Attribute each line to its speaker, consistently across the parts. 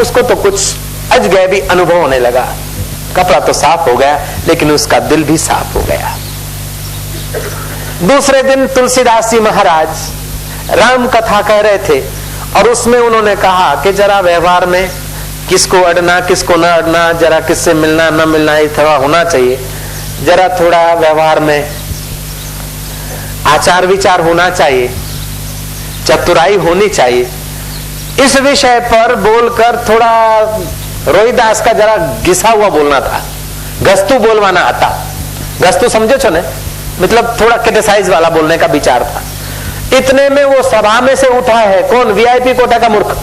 Speaker 1: उसको तो कुछ अजगैबी अनुभव होने लगा। कपड़ा तो साफ हो गया, लेकिन उसका दिल भी साफ हो गया। दूसरे दिन तुलसीदास जी महाराज राम कथा कह रहे थे, और उसमें उन्होंने कहा कि जरा व्यवहार में किसको अड़ना किसको न अड़ना, जरा किससे मिलना न मिलना, ये थोड़ा होना चाहिए। जरा थोड़ा व्यवहार में आचार विचार होना चाहिए, चतुराई होनी चाहिए। इस विषय पर बोलकर थोड़ा रोहिदास का जरा घिसा हुआ बोलना था, गस्तु बोलवाना आता। गस्तु समझो छो ने, मतलब थोड़ा क्रिटिसाइज वाला बोलने का विचार था। इतने में वो सभा में से उठा है कौन, वीआईपी कोटा का मूर्ख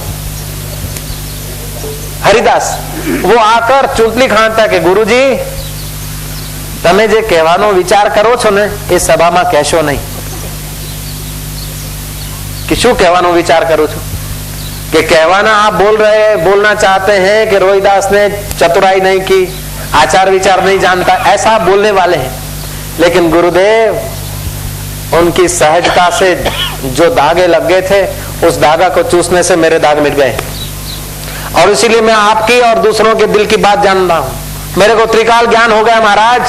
Speaker 1: हरिदास। वो आकर चूंटली खांटा के गुरुजी તમે જે કહેવાનો વિચાર કરો છો ને એ સભામાં કહેશો નહીં। कि શું કહેવાનો વિચાર કરું છું? कि कहवाना आप बोलना चाहते हैं कि रोहिदास ने चतुराई नहीं की, आचार विचार नहीं जानता, ऐसा आप बोलने वाले हैं। लेकिन गुरुदेव उनकी सहजता से जो धागे लग गए थे, उस धागा को चूसने से मेरे दाग मिट गए, और इसीलिए मैं आपकी और दूसरों के दिल की बात जान रहा हूं। मेरे को त्रिकाल ज्ञान हो गया महाराज।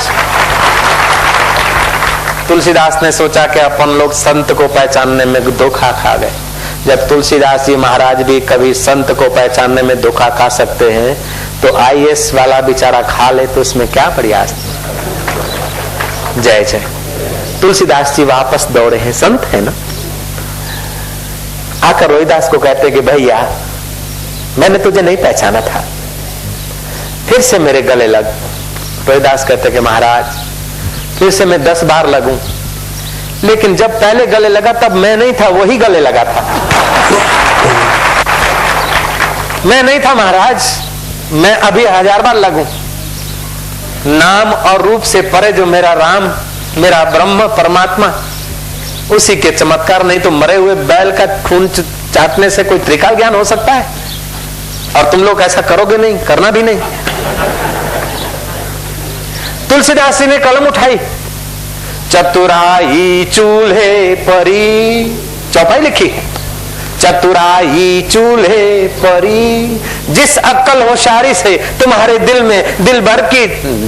Speaker 1: तुलसीदास ने सोचा कि अपन लोग संत को पहचानने में धोखा खा गए। जब तुलसीदास जी महाराज भी कभी संत को पहचानने में धोखा खा सकते हैं, तो आईएएस वाला बेचारा खा ले तो उसमें क्या प्रयास। जय जय। तुलसीदास जी वापस दौड़े हैं, संत है ना। आकर रोहिदास को कहते कि भैया मैंने तुझे नहीं पहचाना था, फिर से मेरे गले लग। रोहिदास कहते कि महाराज फिर से मैं 10 बार लगूं, लेकिन जब पहले गले लगा तब मैं नहीं था, वही गले लगा था। मैं नहीं था महाराज, मैं अभी 1000 बार लगूं। नाम और रूप से परे जो मेरा राम, मेरा ब्रह्म परमात्मा, उसी के चमत्कार, नहीं तो मरे हुए बैल का खून चाटने से कोई त्रिकाल ज्ञान हो सकता है? और तुम लोग ऐसा करोगे नहीं, करना भी नहीं। तुलसीदास जी ने कलम उठाई, चतुराई चूल्हे परी, चौपाई लिखी, चतुराई चूल्हे परी, जिस अक्ल होशियारी से तुम्हारे दिल में दिल भर की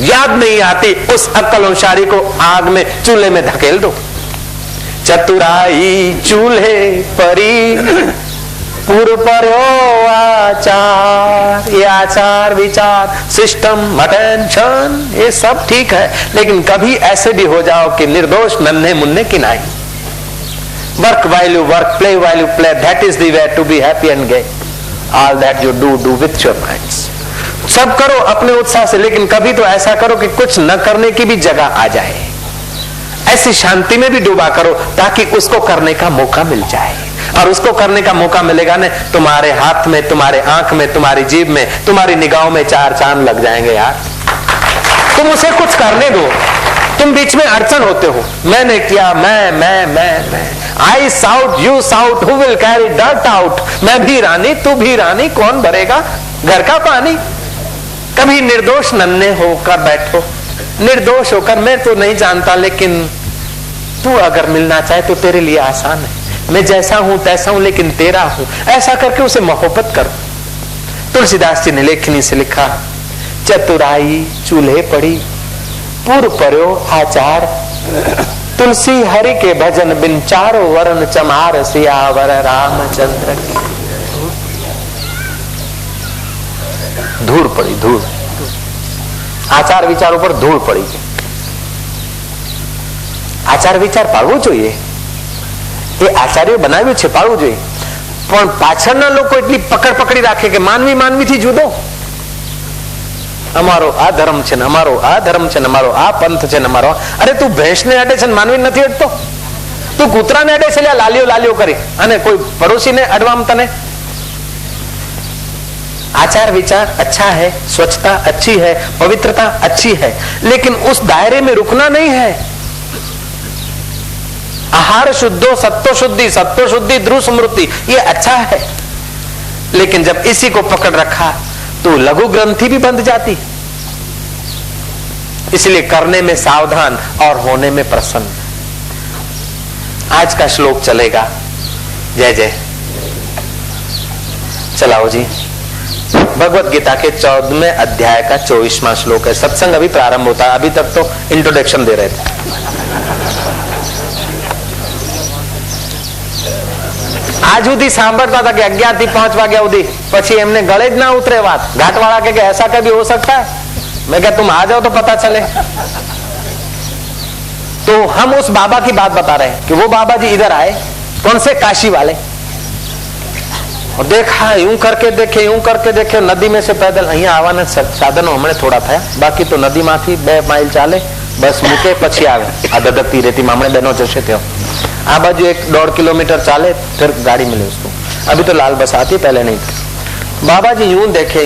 Speaker 1: याद नहीं आती, उस अक्ल होशियारी को आग में चूल्हे में धकेल दो। चतुराई चूल्हे परी, पूर्व परो आचार, ये आचार विचार सिस्टम अटेंशन ये सब ठीक है, लेकिन कभी ऐसे भी हो जाओ कि निर्दोष नन्हे मुन्ने की नहीं। Work while you work, play while you play, that is the way to be happy and gay. All that you do with your minds. सब करो अपने उत्साह से, लेकिन कभी तो ऐसा करो कि कुछ न करने की भी जगह आ जाए। ऐसी शांति में भी डूबा करो ताकि उसको करने का मौका मिल जाए। और उसको करने का मौका मिलेगा ना, तुम्हारे हाथ में, तुम्हारे आंख में, तुम्हारी जीभ में, तुम्हारी निगाहों में 4 चांद लग जाएंगे यार। तुम उसे कुछ करने दो। तुम बीच में अड़चन होते हो, मैंने किया, मैं I shout you shout, who will carry dirt out. मैं भी रानी तू भी रानी, कौन भरेगा घर का पानी। कभी निर्दोष नन्हे होकर बैठो, निर्दोष होकर मैं तो नहीं जानता, लेकिन तू अगर मिलना चाहे तो तेरे लिए आसान है। मैं जैसा हूं तैसा हूं, लेकिन तेरा हूं, ऐसा करके उसे मोहब्बत करो। तुलसीदास जी ने लेखनी से लिखा, चतुराई चूल्हे पड़ी, पूर्व पर्यो आचार, तुलसी हरि के भजन बिन, चारों वर्ण चमार, सियावर रामचंद्र की। धूल पड़ी, धूल आचार विचार पर धूल पड़ी। આચાર વિચાર પાળવો જોઈએ, એ આચાર્ય બનાવ્યું છે, પાળવું જોઈએ। પણ પાછળના લોકો એટલી પકડ પકડી રાખે કે માનવી માનવીથી જુદો, અમારો આ ધર્મ છે ને અમારો આ ધર્મ છે ને અમારો આ પંથ છે ને અમારો। અરે તું ભેંસને અડે છે ને માનવી નથી અડતો, તું કૂતરાને અડે છે લાલીઓ લાલીઓ કરી, અને કોઈ પડોશીને અડવામ તને। आचार विचार अच्छा है, स्वच्छता अच्छी है, पवित्रता अच्छी है, लेकिन उस दायरे में रुकना नहीं है। आहार शुद्धो सत्व शुद्धि ध्रुव स्मृति, ये अच्छा है, लेकिन जब इसी को पकड़ रखा तो लघु ग्रंथि भी बंध जाती। इसलिए करने में सावधान और होने में प्रसन्न। आज का श्लोक चलेगा। जय जय। चलाओ जी। भगवत गीता के 14वें अध्याय का 24वां श्लोक है। सत्संग अभी प्रारंभ होता है, अभी तक तो इंट्रोडक्शन दे रहे थे। आज સુધી સાંભળતા હતા કે 11 થી 5 વાગ્યા સુધી, પછી એમને ગળે જ ના ઉતરે વાત। घाटवाड़ा के ऐसा कभी हो सकता है? मैं क्या तुम आ जाओ तो पता चले। तो हम उस बाबा की बात बता रहे हैं कि वो बाबा जी इधर आए, कौन से काशी वाले, और देखा यूं करके देखे, यूं करके देखे, नदी में से पैदल अहिया आवाना साधनो हमने थोड़ा था, बाकी तो नदी माथी 2 माइल चाले, बस मूके પછી આવે આ ધધકતી રેતી માં हमने बहनों जैसे थे। आ बाजू 1-1.5 किलोमीटर चाले फिर गाड़ी मिले उसको। अभी तो लाल बस आती, पहले नहीं थी। बाबा जी यूं देखे,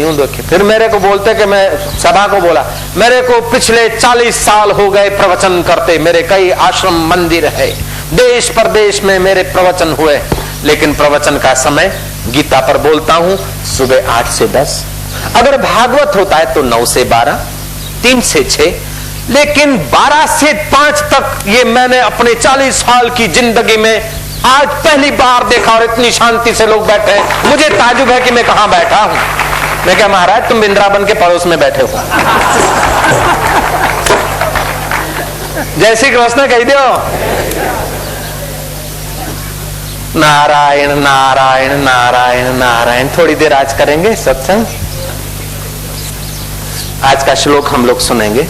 Speaker 1: फिर मेरे को बोलते कि मैं सभा को बोला, मेरे को पिछले 40 साल हो गए प्रवचन करते, मेरे कई आश्रम मंदिर है, देश प्रदेश में मेरे प्रवचन हुए, लेकिन प्रवचन का समय गीता पर बोलता हूं सुबह 8 से 10, अगर भागवत होता है तो 9 से 12, 3 से 6, लेकिन 12 से 5 तक ये मैंने अपने 40 साल की जिंदगी में आज पहली बार देखा, और इतनी शांति से लोग बैठे हैं। मुझे ताजुब है कि मैं कहां बैठा हूं। मैं क्या महाराज तुम वृंदावन के पड़ोस में बैठे हो। जय श्री कृष्ण कह दो। नारायण नारायण नारायण नारायण। थोड़ी देर आज करेंगे सत्संग। आज का श्लोक हम लोग सुनेंगे।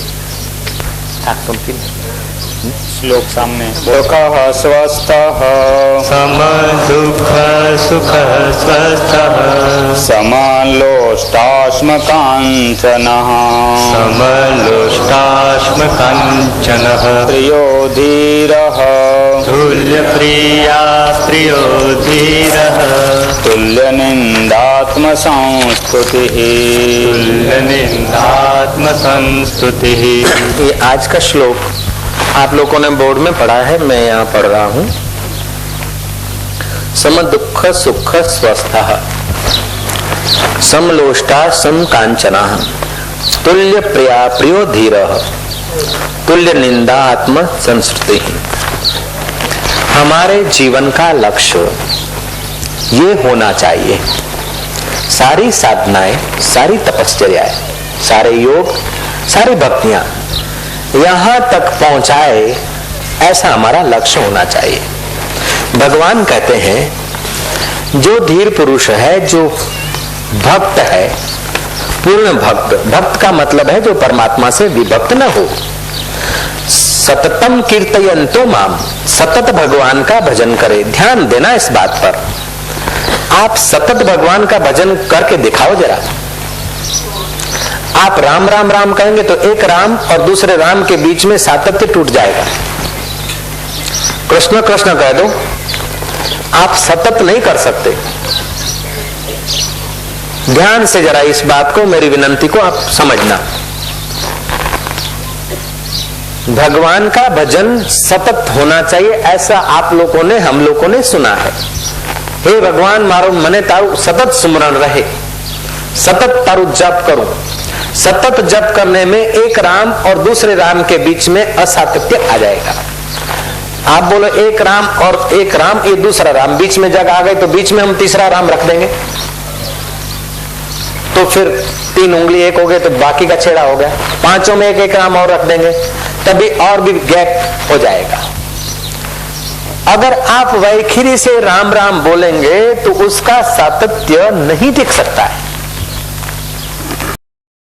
Speaker 2: श्लोक सामने। सुखः स्वस्थः
Speaker 3: सम दुःख सुख स्वस्थः
Speaker 2: समलोष्टाश्म काञ्चनः
Speaker 3: समलोष्टाश्म काञ्चनः
Speaker 2: प्रियो धीरः
Speaker 3: तुल्यप्रिया प्रियो धीरः
Speaker 2: तुल्यनिन्दात्म संस्तुतिः
Speaker 3: तुल्यनिन्दात्म संस्तुतिः।
Speaker 1: ये आज का श्लोक आप लोगों ने बोर्ड में पढ़ा है, मैं यहाँ पढ़ रहा हूँ। सम दुःख सुख स्वस्थः समलोष्टा सम कांचनः तुल्य प्रिया प्रियो धीरः तुल्य निंदा आत्म संस्कृति। हमारे जीवन का लक्ष्य ये होना चाहिए। सारी साधनाएं, सारी तपश्चर्याएं, सारे योग, सारी भक्तियां यहां तक पहुंचाए, ऐसा हमारा लक्ष्य होना चाहिए। भगवान कहते हैं जो धीर पुरुष है, जो भक्त है, पूर्ण भक्त, भक्त का मतलब है जो परमात्मा से विभक्त न हो, सततम कीर्तयन्तो माम, सतत भगवान का भजन करे। ध्यान देना इस बात पर। आप सतत भगवान का भजन करके दिखाओ जरा। आप राम राम राम कहेंगे तो एक राम और दूसरे राम के बीच में सातत्य टूट जाएगा। कृष्ण कृष्ण कह दो, आप सतत नहीं कर सकते। ध्यान से जरा इस बात को, मेरी विनंती को आप समझना। भगवान का भजन सतत होना चाहिए, ऐसा आप लोगों ने, हम लोगों ने सुना है। हे भगवान मारो मने तारू सतत सुमरण रहे, सतत तारू जप करूं। सतत जप करने में एक राम और दूसरे राम के बीच में असातत्य आ जाएगा। आप बोलो एक राम और एक राम, ये दूसरा राम, बीच में जगह आ गई तो बीच में हम तीसरा राम रख देंगे, तो फिर 3 उंगली एक हो गए तो बाकी का छेड़ा हो गया। 5 में एक राम और रख देंगे, तभी और भी गैप हो जाएगा। अगर आप वैखरी से राम राम बोलेंगे तो उसका सातत्य नहीं टिक सकता है।